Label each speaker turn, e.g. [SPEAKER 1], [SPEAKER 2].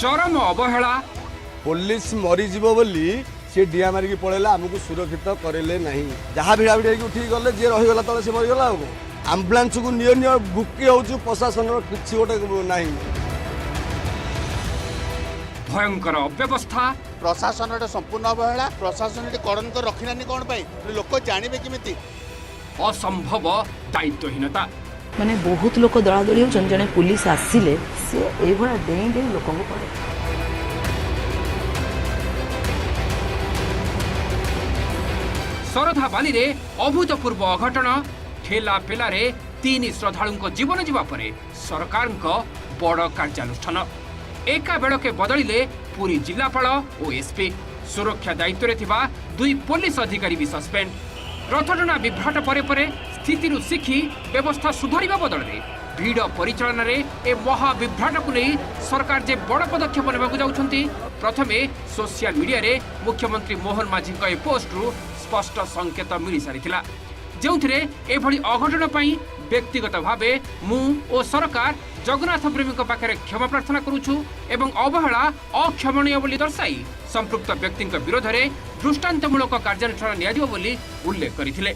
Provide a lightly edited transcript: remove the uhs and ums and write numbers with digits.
[SPEAKER 1] चरम अवहेला
[SPEAKER 2] पुलिस मरीजीव बोली सी डिया मारिकी पड़ेला आमको सुरक्षित करेले नहीं जहाँ भिड़ा भिड़ा उठी गले जी रहीगला तले सी मरीगला आम्बुलांस को निय बुकी हो प्रशासन किसी गोटे ना
[SPEAKER 1] भयंकर अव्यवस्था
[SPEAKER 3] प्रशासन संपूर्ण अवहेला प्रशासन कड़न कर रखिना कौन लोक जानवे केमिति
[SPEAKER 1] असंभव दायित्वहीनता
[SPEAKER 4] माने बहुत लोक दलादली होचन जने पुलिस आसिले से एभला डेई डेई लोक को पड़े
[SPEAKER 1] सरधाबाली रे अभूतपूर्व अघटन ठेला पेला रे 3 श्रद्धालुंको जीवन जीवा परे सरकारंको बड़ कार्यानुष्ठान एका बेड़के बदलिले पुरी जिलापाल और एसपी सुरक्षा दायित्व रे थिबा 2 पुलिस अधिकारी भी सस्पेंड रथटना विभ्राट परे परे स्थिति शिखी व्यवस्था सुधारिबा बदलरे भीड़ परिचालन रे ए महाविभ्राट को नहीं सरकार जे बड़ पदक्षेप नेबाकु जाउछंती प्रथमे सोशल मीडिया रे मुख्यमंत्री मोहन माझी को ए पोस्ट रु स्पष्ट संकेत मिली सारिथिला जोंथिरे एभली अघटन पई व्यक्तिगत भावे मु ओ सरकार जगन्नाथ प्रेमी पाखे क्षमा प्रार्थना करुछु एवं अवहेला अक्षमणीय बोली दर्शाई संपृक्त व्यक्ति विरोध में दृष्टांतमूलक कार्यानुष्ठान नियाजिबो बोली उल्लेख करथिले।